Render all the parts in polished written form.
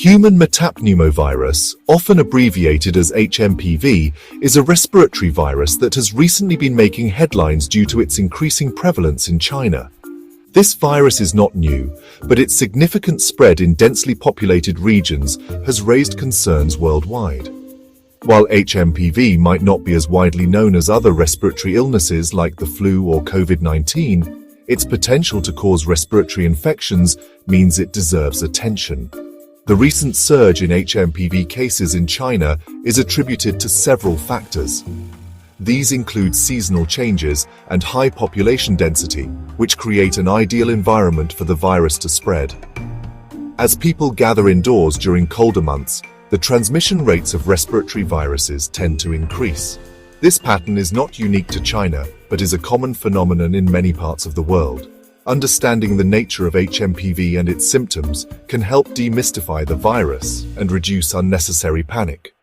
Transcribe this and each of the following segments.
Human metapneumovirus, often abbreviated as HMPV, is a respiratory virus that has recently been making headlines due to its increasing prevalence in China. This virus is not new, but its significant spread in densely populated regions has raised concerns worldwide. While HMPV might not be as widely known as other respiratory illnesses like the flu or COVID-19, its potential to cause respiratory infections means it deserves attention. The recent surge in HMPV cases in China is attributed to several factors. These include seasonal changes and high population density, which create an ideal environment for the virus to spread. As people gather indoors during colder months, the transmission rates of respiratory viruses tend to increase. This pattern is not unique to China, but is a common phenomenon in many parts of the world. Understanding the nature of HMPV and its symptoms can help demystify the virus and reduce unnecessary panic.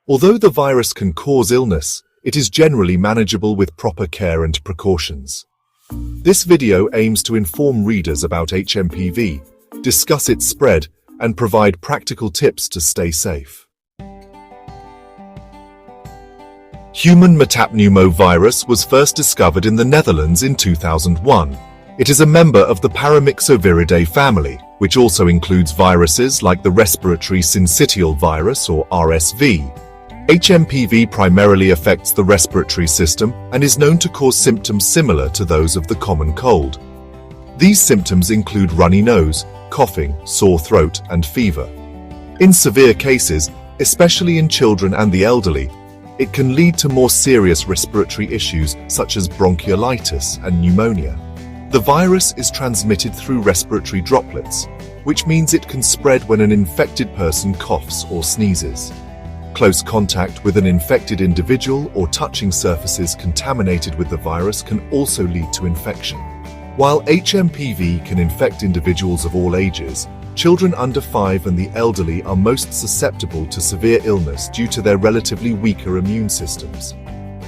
Although the virus can cause illness, it is generally manageable with proper care and precautions. This video aims to inform readers about HMPV, discuss its spread, and provide practical tips to stay safe. Human metapneumovirus was first discovered in the Netherlands in 2001. It is a member of the Paramyxoviridae family, which also includes viruses like the respiratory syncytial virus or RSV. HMPV primarily affects the respiratory system and is known to cause symptoms similar to those of the common cold. These symptoms include runny nose, coughing, sore throat, and fever. In severe cases, especially in children and the elderly, it can lead to more serious respiratory issues such as bronchiolitis and pneumonia. The virus is transmitted through respiratory droplets, which means it can spread when an infected person coughs or sneezes. Close contact with an infected individual or touching surfaces contaminated with the virus can also lead to infection. While HMPV can infect individuals of all ages, children under 5 and the elderly are most susceptible to severe illness due to their relatively weaker immune systems.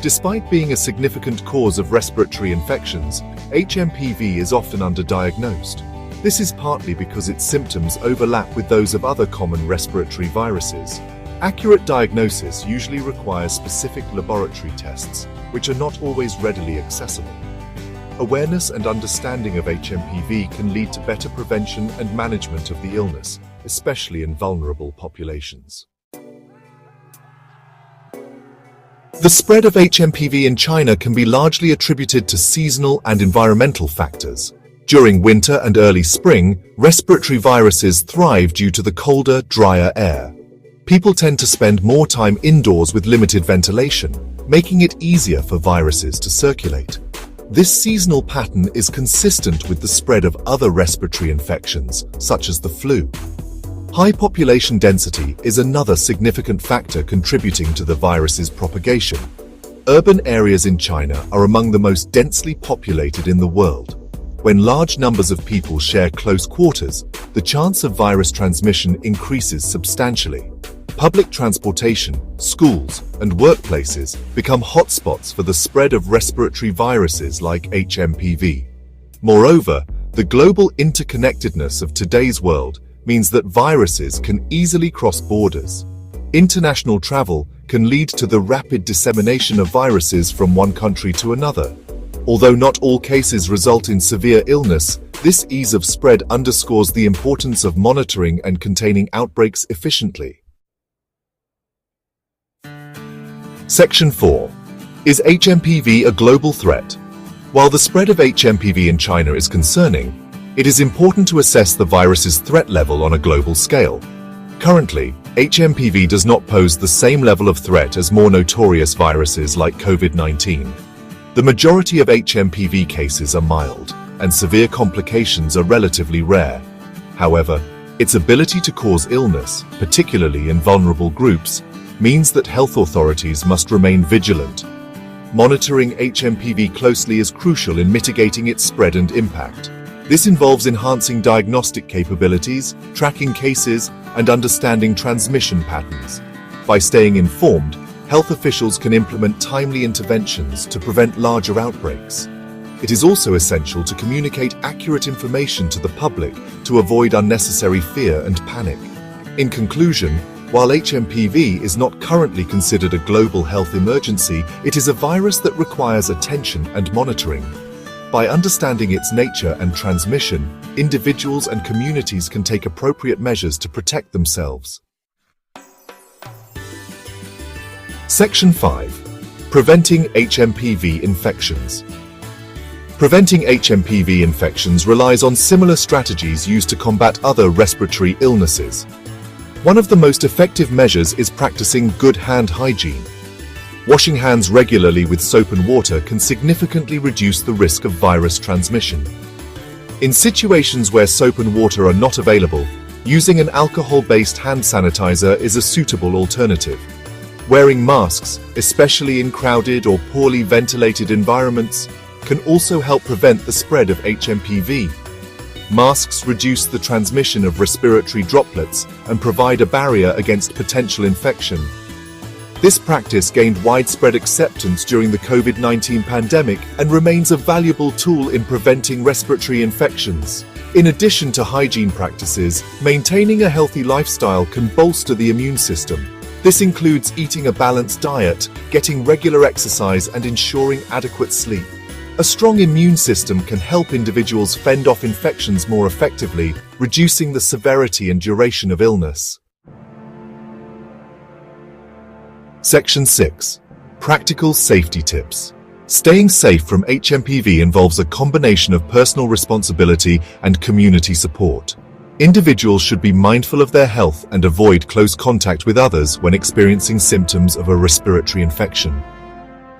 Despite being a significant cause of respiratory infections, HMPV is often underdiagnosed. This is partly because its symptoms overlap with those of other common respiratory viruses. Accurate diagnosis usually requires specific laboratory tests, which are not always readily accessible. Awareness and understanding of HMPV can lead to better prevention and management of the illness, especially in vulnerable populations. The spread of HMPV in China can be largely attributed to seasonal and environmental factors. During winter and early spring, respiratory viruses thrive due to the colder, drier air. People tend to spend more time indoors with limited ventilation, making it easier for viruses to circulate. This seasonal pattern is consistent with the spread of other respiratory infections, such as the flu. High population density is another significant factor contributing to the virus's propagation. Urban areas in China are among the most densely populated in the world. When large numbers of people share close quarters, the chance of virus transmission increases substantially. Public transportation, schools, and workplaces become hotspots for the spread of respiratory viruses like HMPV. Moreover, the global interconnectedness of today's world means that viruses can easily cross borders. International travel can lead to the rapid dissemination of viruses from one country to another. Although not all cases result in severe illness, this ease of spread underscores the importance of monitoring and containing outbreaks efficiently. Section 4. Is HMPV a global threat? While the spread of HMPV in China is concerning, it is important to assess the virus's threat level on a global scale. Currently, HMPV does not pose the same level of threat as more notorious viruses like COVID-19. The majority of HMPV cases are mild, and severe complications are relatively rare. However, its ability to cause illness, particularly in vulnerable groups, means that health authorities must remain vigilant. Monitoring HMPV closely is crucial in mitigating its spread and impact. This involves enhancing diagnostic capabilities, tracking cases, and understanding transmission patterns. By staying informed, health officials can implement timely interventions to prevent larger outbreaks. It is also essential to communicate accurate information to the public to avoid unnecessary fear and panic. In conclusion, while HMPV is not currently considered a global health emergency, it is a virus that requires attention and monitoring. By understanding its nature and transmission, individuals and communities can take appropriate measures to protect themselves. Section 5. Preventing HMPV infections. Preventing HMPV infections relies on similar strategies used to combat other respiratory illnesses. One of the most effective measures is practicing good hand hygiene. Washing hands regularly with soap and water can significantly reduce the risk of virus transmission. In situations where soap and water are not available, using an alcohol-based hand sanitizer is a suitable alternative. Wearing masks, especially in crowded or poorly ventilated environments, can also help prevent the spread of HMPV. Masks reduce the transmission of respiratory droplets and provide a barrier against potential infection. This practice gained widespread acceptance during the COVID-19 pandemic and remains a valuable tool in preventing respiratory infections. In addition to hygiene practices, maintaining a healthy lifestyle can bolster the immune system. This includes eating a balanced diet, getting regular exercise, and ensuring adequate sleep. A strong immune system can help individuals fend off infections more effectively, reducing the severity and duration of illness. Section 6. Practical safety tips. Staying safe from HMPV involves a combination of personal responsibility and community support. Individuals should be mindful of their health and avoid close contact with others when experiencing symptoms of a respiratory infection.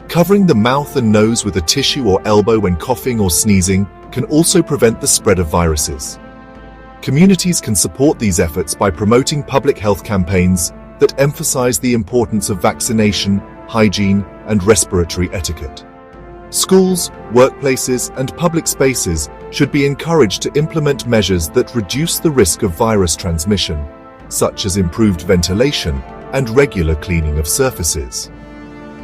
Covering the mouth and nose with a tissue or elbow when coughing or sneezing can also prevent the spread of viruses. Communities can support these efforts by promoting public health campaigns that emphasize the importance of vaccination, hygiene, and respiratory etiquette. Schools, workplaces, and public spaces should be encouraged to implement measures that reduce the risk of virus transmission, such as improved ventilation and regular cleaning of surfaces.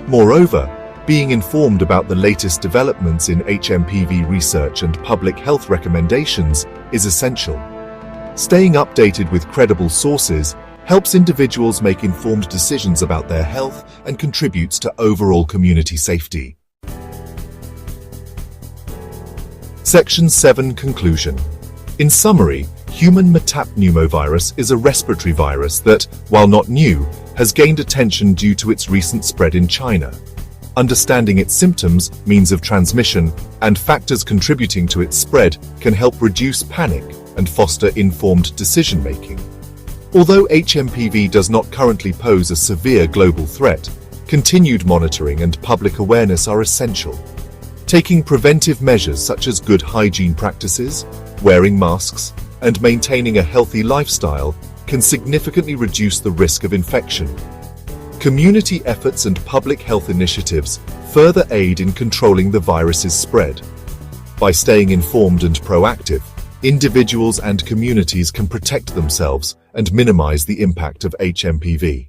Moreover, being informed about the latest developments in HMPV research and public health recommendations is essential. Staying updated with credible sources helps individuals make informed decisions about their health and contributes to overall community safety. Section 7. Conclusion. In summary, human metapneumovirus is a respiratory virus that, while not new, has gained attention due to its recent spread in China. Understanding its symptoms, means of transmission, and factors contributing to its spread can help reduce panic and foster informed decision-making. Although HMPV does not currently pose a severe global threat, continued monitoring and public awareness are essential. Taking preventive measures such as good hygiene practices, wearing masks, and maintaining a healthy lifestyle can significantly reduce the risk of infection. Community efforts and public health initiatives further aid in controlling the virus's spread. By staying informed and proactive, individuals and communities can protect themselves and minimize the impact of HMPV.